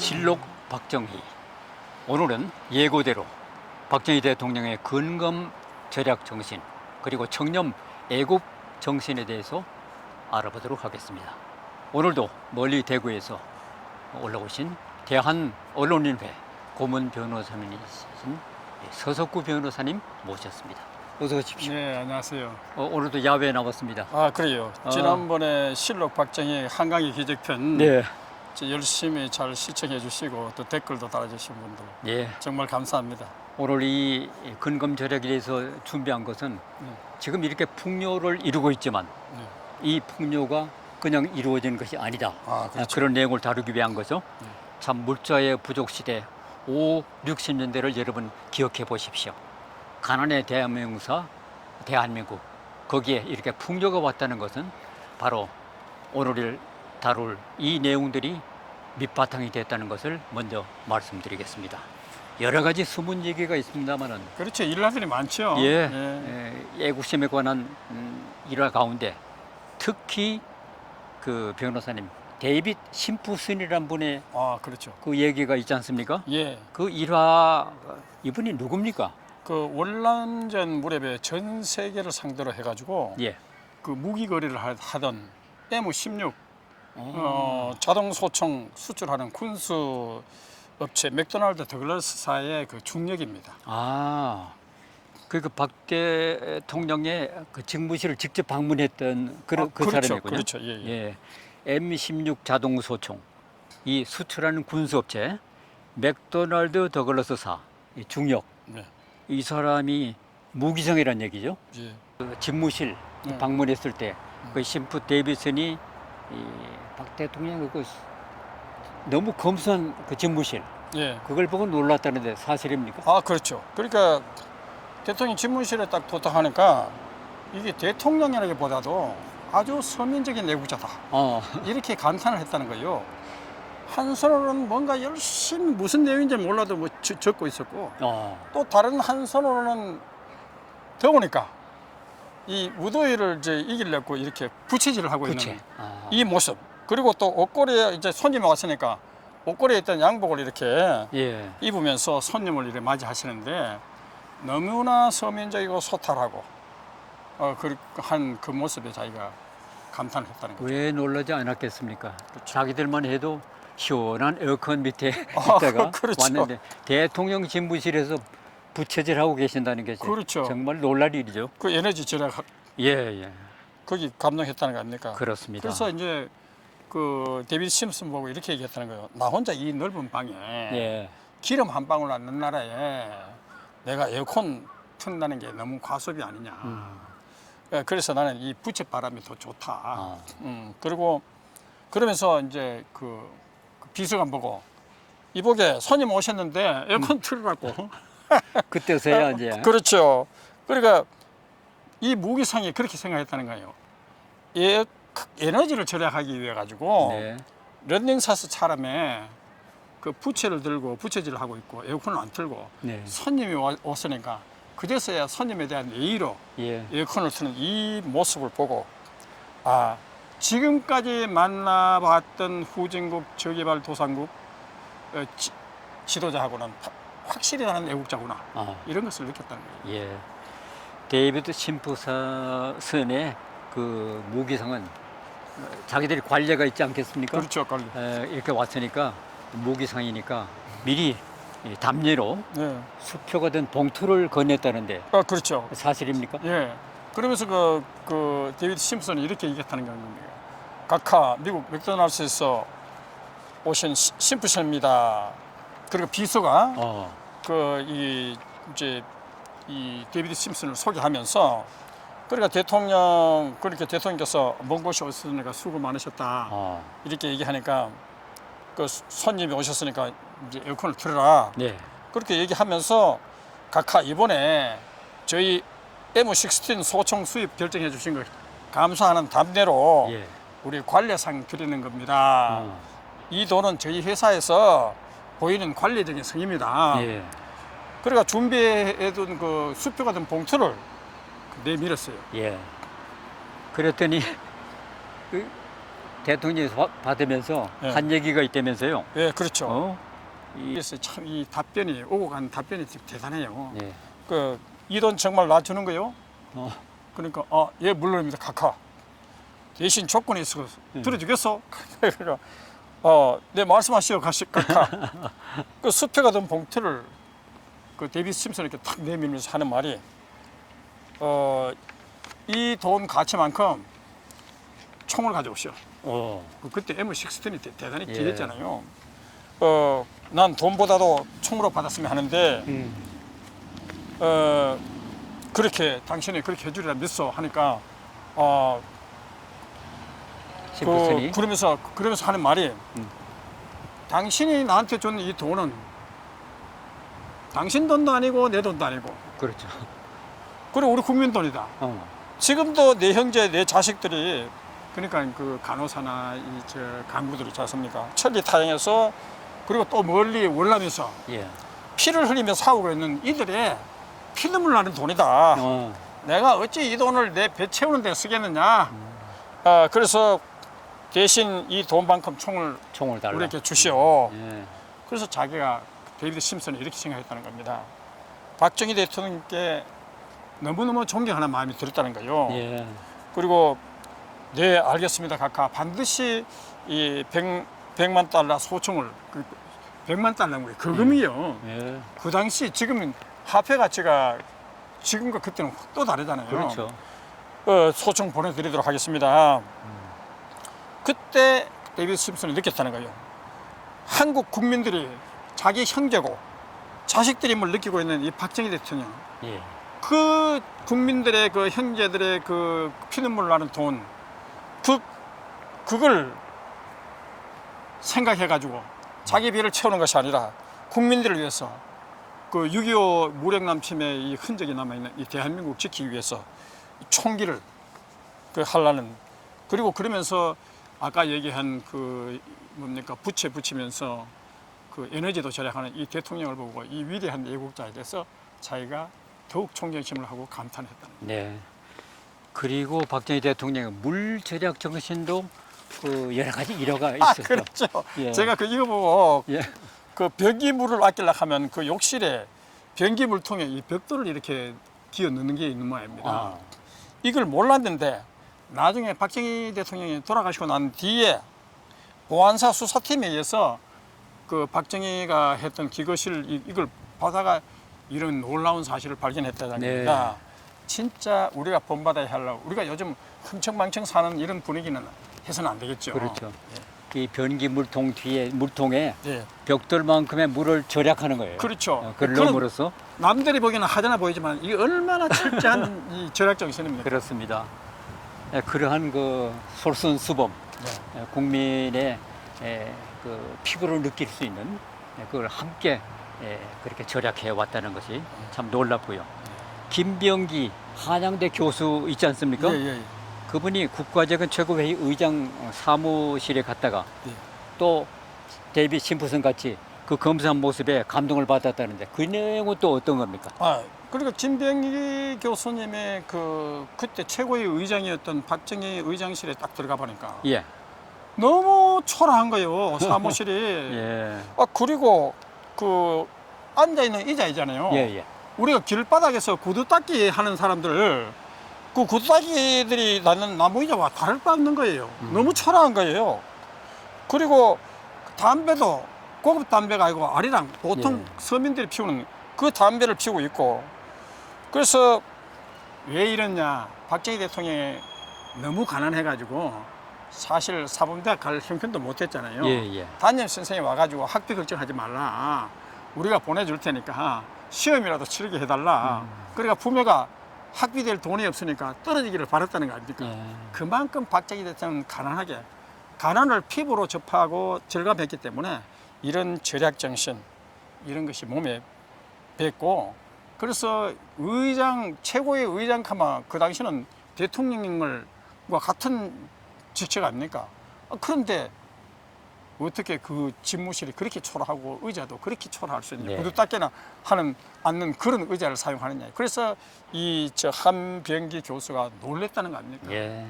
실록 박정희. 오늘은 예고대로 박정희 대통령의 근검 절약 정신 그리고 청렴 애국 정신에 대해서 알아보도록 하겠습니다. 오늘도 멀리 대구에서 올라오신 대한 언론인회 고문 변호사님이신 서석구 변호사님 모셨습니다. 어서 오십시오. 네, 안녕하세요. 오늘도 야외에 나왔습니다. 아, 그래요. 지난번에 실록 박정희 한강의 기적편 네. 열심히 잘 시청해 주시고 또 댓글도 달아주신 분들 예. 정말 감사합니다. 오늘 이 근검 절약에 대해서 준비한 것은 지금 이렇게 풍요를 이루고 있지만 네. 이 풍요가 그냥 이루어지는 것이 아니다. 그렇죠. 그런 내용을 다루기 위한 거죠. 참 물자의 부족 시대 5, 60년대를 여러분 기억해 보십시오. 가난의 대명사 대한민국, 거기에 이렇게 풍요가 왔다는 것은 바로 오늘 다룰 이 내용들이 밑바탕이 됐다는 것을 먼저 말씀드리겠습니다. 여러 가지 숨은 얘기가 있습니다만은 그렇죠. 일화들이 많죠. 애국심에 관한 일화 가운데 특히 그 변호사님 데이빗 심프슨이란 분의 그렇죠. 그 얘기가 있지 않습니까? 예. 그 일화 이분이 누굽니까? 그 월남전 무렵에 전 세계를 상대로 해가지고 예. 그 무기 거래를 하던 M16 자동 소총 수출하는 군수 업체 맥도날드 더글라스사의 그 중역입니다. 그 박 대통령의 그 직무실을 직접 방문했던 그 그렇죠, 사람이군요. 그렇죠. 예. M16 자동 소총 이 수출하는 군수업체 맥도날드 더글라스사 이 중역. 네. 이 사람이 무기성이라는 얘기죠. 예. 그 집무실 방문했을 때 그 심프 데이비슨이 박 대통령 그 너무 검소한 그 집무실 그걸 보고 놀랐다는데 사실입니까? 그렇죠. 그러니까 대통령 집무실에 딱 도착하니까 이게 대통령이라기보다도 아주 서민적인 내국자다. 이렇게 감탄을 했다는 거예요. 한 손으로는 뭔가 열심히 무슨 내용인지 몰라도 뭐 적고 있었고 또 다른 한 손으로는 더우니까 이 무더위를 이제 이기려고 이렇게 부채질을 하고 있는 이 모습. 그리고 또 옷걸이에 이제 손님이 왔으니까 옷걸이에 있던 양복을 이렇게 입으면서 손님을 이렇게 맞이하시는데 너무나 서민적이고 소탈하고 한 그 모습에 자기가 감탄을 했다는 거죠. 왜 놀라지 않았겠습니까? 그렇죠. 자기들만 해도 시원한 에어컨 밑에 있다가 그렇죠. 왔는데 대통령 집무실에서 부채질하고 계신다는 게 그렇죠. 정말 놀랄 일이죠. 그 에너지 절약 거기 감동했다는 거 아닙니까? 그렇습니다. 그래서 이제 그 데이비드 심슨 보고 이렇게 얘기했다는 거예요. 나 혼자 이 넓은 방에 기름 한 방울 안 넣는 나라에 내가 에어컨 튼다는 게 너무 과소비 아니냐. 그래서 나는 이 부채 바람이 더 좋다. 그리고 그러면서 이제 그 비서관 보고 이보게 손님 오셨는데 에어컨 틀으라고. 그때서야 이제 그렇죠. 그러니까 이 무기상이 그렇게 생각했다는 거예요. 에너지를 절약하기 위해 가지고 런닝사스처럼에 그 부채를 들고 부채질을 하고 있고 에어컨을 안 틀고 손님이 왔으니까 그제서야 손님에 대한 예의로 에어컨을 트는 이 모습을 보고 지금까지 만나봤던 후진국 저개발 도상국 지도자하고는 확실히 다른 애국자구나 이런 것을 느꼈다는 거예요. 데이비드 심프슨의 그 무기상은 자기들이 관례가 있지 않겠습니까? 그렇죠, 관례. 이렇게 왔으니까 무기상이니까 미리 담례로 수표가 된 봉투를 건넸다는데 그렇죠. 사실입니까? 그러면서 그 데이비드 심슨이 이렇게 얘기했다는 겁니다. 각하 미국 맥도날드에서 오신 심프슨입니다. 그리고 비서가 이제 이 데이비드 심슨을 소개하면서 그러니까 대통령께서 먼 곳이 오셨으니까 수고 많으셨다 이렇게 얘기하니까 그 손님이 오셨으니까 이제 에어컨을 틀어라 그렇게 얘기하면서 각하 이번에 저희 M16 소총 수입 결정해 주신 걸 감사하는 담례로 우리 관례상 드리는 겁니다. 이 돈은 저희 회사에서 보이는 관례적인 성입니다. 그러니까 준비해둔 그 수표가 된 봉투를 내밀었어요. 그랬더니 대통령이 받으면서 예. 한 얘기가 있다면서요? 예, 그렇죠. 어? 그래서 참 이 답변이 오고 간 답변이 대단해요. 예. 이 돈 정말 나 주는 거요? 어. 그러니까 예 물론입니다. 각하. 대신 조건이 있어 들어주겠어? 그러니까 네 말씀하시오 각하. 그 수표가 든 봉투를 그 데이비드 심슨 이렇게 탁 내밀면서 하는 말이 이 돈 가치만큼 총을 가져오시오. 그때 M16이 대단히 예. 길했잖아요. 난 돈보다도 총으로 받았으면 하는데 그렇게 당신이 그렇게 해주리라 믿어 하니까 심부스니? 그러면서 하는 말이 당신이 나한테 준 이 돈은 당신 돈도 아니고 내 돈도 아니고 그렇죠. 그리고 우리 국민 돈이다. 지금도 내 형제 내 자식들이 그러니까 그 간호사나 저 간부들 있지 않습니까? 천리 타령해서 그리고 또 멀리 월남에서 예. 피를 흘리며 사오고 있는 이들의 피눈물 나는 돈이다. 내가 어찌 이 돈을 내 배 채우는 데 쓰겠느냐. 그래서 대신 이 돈만큼 총을 달라. 우리에게 주시오. 예. 그래서 자기가 데이비드 심슨이 이렇게 생각했다는 겁니다. 박정희 대통령께 너무너무 존경하는 마음이 들었다는 거예요. 예. 그리고 네 알겠습니다 각하 반드시 이 100만 달러 소총을 100만 달러인 거예요. 거금이요. 예. 그 당시 지금은 화폐 가치가 지금과 그때는 또 다르잖아요. 그렇죠. 소총 보내드리도록 하겠습니다. 그때 데이비드 심슨이 느꼈다는 거예요. 한국 국민들이 자기 형제고 자식들임을 느끼고 있는 이 박정희 대통령, 예. 그 국민들의 그 형제들의 그 피눈물 나는 돈, 그걸 생각해가지고 자기 배를 채우는 것이 아니라 국민들을 위해서 그 6.25 무력 남침의 이 흔적이 남아있는 이 대한민국 지키기 위해서 총기를 하려는, 그리고 그러면서 아까 얘기한 그 뭡니까 부채 붙이면서 그 에너지도 절약하는 이 대통령을 보고 이 위대한 애국자에 대해서 자기가 더욱 존경심을 하고 감탄했다는 거예요. 네. 그리고 박정희 대통령의 물 절약 정신도 그 여러 가지 일화가 있었죠. 그렇죠. 예. 제가 이거 보고 예. 그 변기물을 아끼려고 하면 그 욕실에 변기물통에 이 벽돌을 이렇게 기어 넣는 게 있는 모양입니다. 이걸 몰랐는데 나중에 박정희 대통령이 돌아가시고 난 뒤에 보안사 수사팀에 의해서 그 박정희가 했던 기거실 이걸 보다가 이런 놀라운 사실을 발견했다는 네. 겁니다. 진짜 우리가 본받아야 하려고 우리가 요즘 흥청망청 사는 이런 분위기는 해서는 안 되겠죠. 그렇죠. 이 변기 물통 뒤에 물통에 예. 벽돌만큼의 물을 절약하는 거예요. 그렇죠. 그걸 그런 넣음으로써 남들이 보기에는 하찮아 보이지만 이게 얼마나 철저한 이 절약 정신입니까? 그렇습니다. 예, 그러한 그 솔선수범, 네. 국민의 그 피부를 느낄 수 있는 그걸 함께 그렇게 절약해 왔다는 것이 참 놀랍고요. 김병기 한양대 교수 있지 않습니까? 예. 그분이 국가적인 최고회의 의장 사무실에 갔다가 예. 또 데이비드 심프슨 같이 그 검사한 모습에 감동을 받았다는데 그 내용은 또 어떤 겁니까? 그리고 김병기 교수님의 그때 최고의 의장이었던 박정희 의장실에 딱 들어가 보니까 예. 너무 초라한 거예요, 사무실이. 예. 그리고 그 앉아 있는 의자이잖아요. 예. 우리가 길바닥에서 구두 닦기 하는 사람들 그 구두 닦기들이 나는 나무 의자와 다를 바 없는 거예요. 너무 초라한 거예요. 그리고 담배도 고급 담배가 아니고 아리랑 보통 서민들이 피우는 그 담배를 피우고 있고, 그래서 왜 이러냐, 박정희 대통령이 너무 가난해가지고 사실 사범대학 갈 형편도 못했잖아요. 예. 담임 선생님이 와가지고 학비 걱정하지 말라, 우리가 보내줄 테니까 시험이라도 치르게 해달라. 그러니까 부모가 학비 될 돈이 없으니까 떨어지기를 바랐다는 거 아닙니까? 그만큼 박정희 대통령은 가난하게, 가난을 피부로 접하고 절감했기 때문에 이런 절약 정신, 이런 것이 몸에 뱄고, 그래서 의장, 최고의 의장 카마 그 당시는 대통령과 같은 직책 아닙니까? 그런데 어떻게 그 집무실이 그렇게 초라하고 의자도 그렇게 초라할 수 있냐, 구두 닦기나 않는 그런 의자를 사용하느냐. 그래서 한병기 교수가 놀랬다는 거 아닙니까? 예.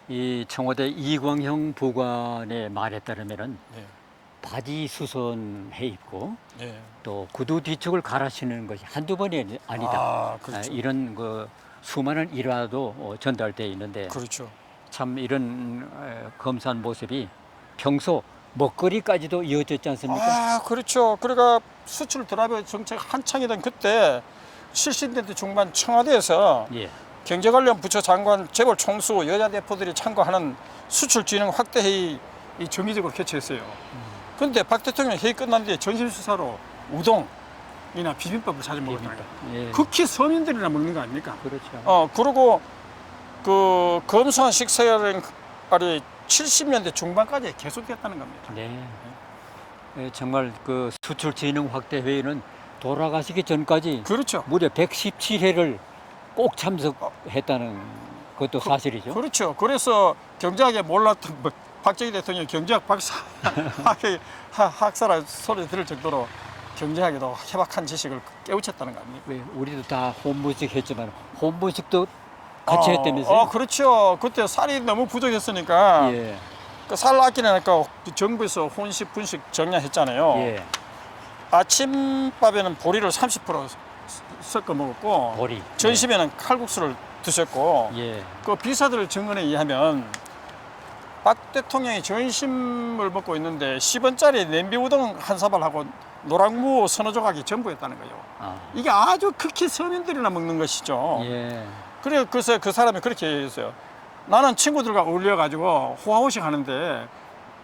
이 청와대 이광형 보관의 말에 따르면은 네. 바지 수선해 입고 네. 또 구두 뒤쪽을 갈아 신는 것이 한두 번이 아니다. 아, 그렇죠. 이런 그 수많은 일화도 전달되어 있는데 그렇죠. 참 이런 검소한 모습이 평소 먹거리까지도 이어졌지 않습니까? 아, 그렇죠. 그러니까 수출 드라이브 정책 한창이던 그때 70년대 중반 청와대에서 예. 경제 관련 부처 장관, 재벌 총수, 여자 대표들이 참가하는 수출 진흥 확대 회의 이 정기적으로 개최했어요. 그런데 박 대통령 회의 끝난 뒤에 전실 수사로 우동이나 비빔밥을 자주 먹었다. 예. 극히 서민들이나 먹는 거 아닙니까? 그렇죠. 그리고 그 검소한 식사열이 70년대 중반까지 계속됐다는 겁니다. 네. 정말 그 수출 진흥 확대 회의는 돌아가시기 전까지 그렇죠. 무려 117회를 꼭 참석했다는 것도 사실이죠. 그렇죠. 그래서 경제학에 몰랐던 박정희 대통령 경제학 박사 학사라 소리 들을 정도로 경제학에도 해박한 지식을 깨우쳤다는 거 아닙니까? 왜 우리도 다 혼분식 했지만 혼분식도 같이 했다면서요? 그렇죠. 그때 쌀이 너무 부족했으니까 예. 그 쌀 아끼려니까 정부에서 혼식 분식 정량했잖아요. 예. 아침밥에는 보리를 30% 섞어 먹었고 보리. 점심에는 칼국수를 드셨고 예. 그 비서들 증언에 의하면 박 대통령이 점심을 먹고 있는데 10원짜리 냄비 우동 한 사발하고 노랑무 서너 조각이 전부였다는 거예요. 아. 이게 아주 극히 서민들이나 먹는 것이죠. 예. 그래서 그 사람이 그렇게 얘기했어요. 나는 친구들과 어울려가지고 호화호식 하는데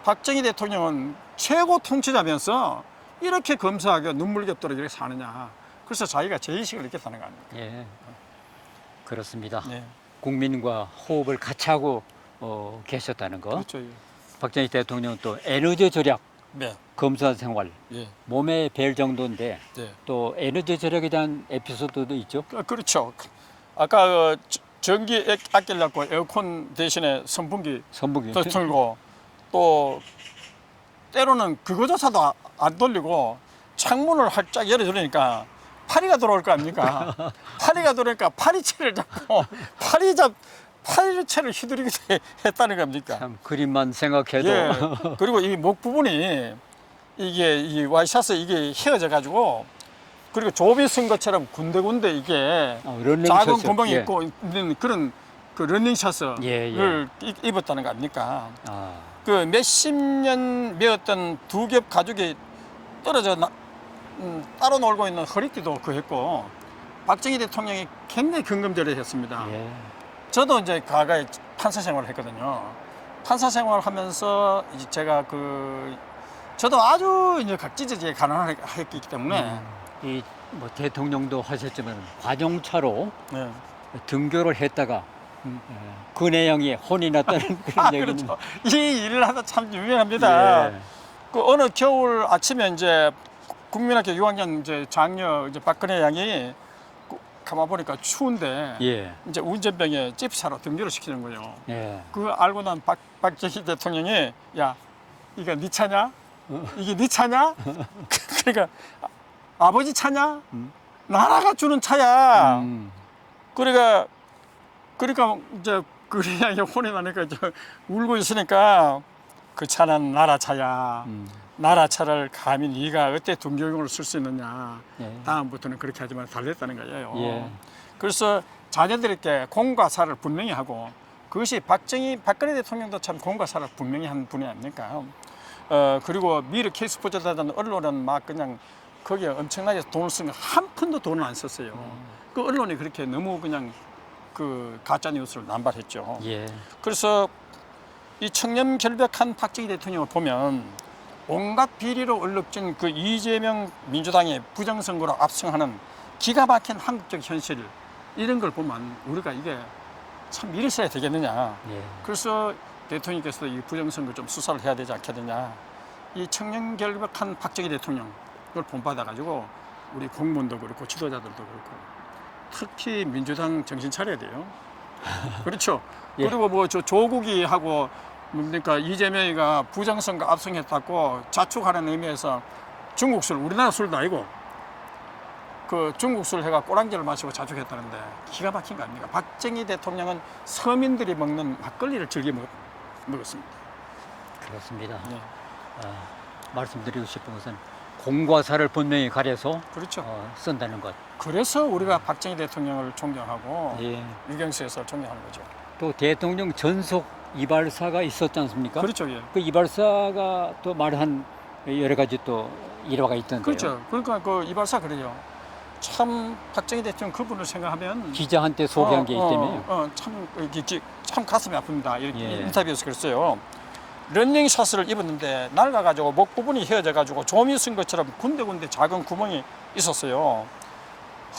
박정희 대통령은 최고 통치자면서 이렇게 검소하게 눈물겹도록 이렇게 사느냐. 그래서 자기가 죄의식을 느꼈다는 거 아닙니까? 예. 그렇습니다. 네. 국민과 호흡을 같이 하고 계셨다는 거. 그렇죠. 예. 박정희 대통령은 또 에너지 절약, 네. 검소한 생활, 예. 몸에 뵐 정도인데 네. 또 에너지 절약에 대한 에피소드도 있죠. 그렇죠. 아까 전기 아끼려고 에어컨 대신에 선풍기 선풍기. 틀고 또 때로는 그거조차도 안 돌리고 창문을 활짝 열어주니까 파리가 들어올 거 아닙니까? 파리가 들어오니까 파리채를 잡고 파리채를 휘두르기도 했다는 겁니까? 참 그림만 생각해도 예. 그리고 이 목 부분이 이게 이 와이셔츠 이게 휘어져 가지고 그리고 조비 쓴 것처럼 군데군데 이게 러닝 작은 셔츠. 구멍이 예. 있고 있는 그런 그 러닝셔츠를 예, 입었다는 거 아닙니까? 아, 그 몇십 년 매었던 두 겹 가죽이 떨어져 따로 놀고 있는 허리띠도 그했고 박정희 대통령이 굉장히 경금절약했습니다. 예. 저도 이제 과거에 판사 생활을 했거든요. 판사 생활을 하면서 이제 제가 저도 아주 이제 각지지에 가난했기 때문에 이 뭐 대통령도 하셨지만 과정차로 네. 등교를 했다가 그 내용이 혼이 났다는 그런 얘기는 그렇죠. 이 일을 하다 참 유명합니다. 예. 그 어느 겨울 아침에 이제 국민학교 6학년 이제 장녀 이제 박근혜 양이 가만 보니까 추운데 예. 이제 운전병에 찝차로 등교를 시키는 거예요. 예. 그거 알고 난 박정희 대통령이 야 이거 네 차냐? 이게 네 차냐? 그러니까 아버지 차냐? 나라가 주는 차야. 그러니까 이제 그냥 혼이 나니까 이제 울고 있으니까 그 차는 나라 차야. 나라 차를 감히 네가 어때 등교용으로 쓸 수 있느냐. 예. 다음부터는 그렇게 하지 말고 달랬다는 거예요. 예. 그래서 자녀들에게 공과 사를 분명히 하고 그것이 박근혜 대통령도 참 공과 사를 분명히 한 분이 아닙니까? 그리고 미르 K스포츠라는 언론은 막 그냥 거기에 엄청나게 돈을 쓰는 한 푼도 돈을 안 썼어요. 그 언론이 그렇게 너무 그냥 그 가짜 뉴스를 남발했죠. 예. 그래서 이 청렴 결백한 박정희 대통령을 보면 온갖 비리로 얼룩진 그 이재명 민주당의 부정선거로 압승하는 기가 막힌 한국적 현실 이런 걸 보면 우리가 이게 참 이랬어야 되겠느냐. 예. 그래서 대통령께서 이 부정선거 좀 수사를 해야 되지 않겠느냐. 이 청렴 결백한 박정희 대통령 을 본받아가지고 우리 공무원도 그렇고 지도자들도 그렇고 특히 민주당 정신 차려야 돼요. 그렇죠. 예. 그리고 뭐 조국이하고 뭡니까 이재명이가 부정선거 압승했다고 자축하는 의미에서 중국 술 우리나라 술도 아니고 그 중국술 해가 꼬랑지를 마시고 자축했다는데 기가 막힌 거 아닙니까? 박정희 대통령은 서민들이 먹는 막걸리를 즐겨 먹었습니다. 그렇습니다. 네. 말씀드리고 싶은 것은 공과 사를 분명히 가려서 그렇죠. 쓴다는 것. 그래서 우리가 박정희 대통령을 존경하고 예. 유경수에서 존경하는 거죠. 또 대통령 전속 이발사가 있었지 않습니까? 그렇죠. 예. 그 이발사가 또 말한 여러 가지 또 일화가 있던데요. 그렇죠. 그러니까 그 이발사 그래요. 참 박정희 대통령 그분을 생각하면 기자한테 소개한 게 있다며요. 참 가슴이 아픕니다. 이렇게 예. 인터뷰에서 그랬어요. 런닝샷을 입었는데 낡아가지고 목 부분이 휘어져가지고 좀이 쓴 것처럼 군데군데 작은 구멍이 있었어요.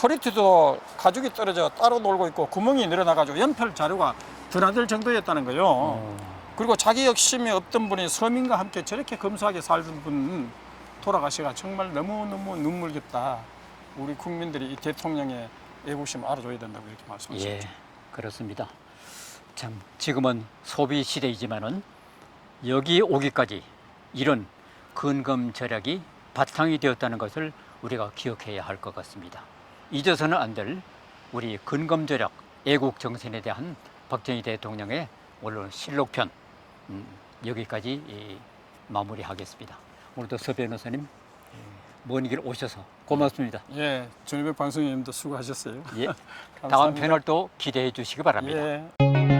허리띠도 가죽이 떨어져 따로 놀고 있고 구멍이 늘어나가지고 연필 자루가 드나들 정도였다는 거예요. 그리고 자기 욕심이 없던 분이 서민과 함께 저렇게 검소하게 살던 분 돌아가시가 정말 너무너무 눈물겹다. 우리 국민들이 이 대통령의 애국심을 알아줘야 된다고 이렇게 말씀하셨죠. 예, 그렇습니다. 참 지금은 소비 시대이지만은 여기 오기까지 이런 근검 절약이 바탕이 되었다는 것을 우리가 기억해야 할 것 같습니다. 잊어서는 안 될 우리 근검 절약 애국 정신에 대한 박정희 대통령의 오늘 실록편 여기까지 마무리하겠습니다. 오늘도 서 변호사님 먼 길 오셔서 고맙습니다. 예, 전희백 방송님도 수고하셨어요. 예, 다음 감사합니다. 패널도 기대해 주시기 바랍니다. 예.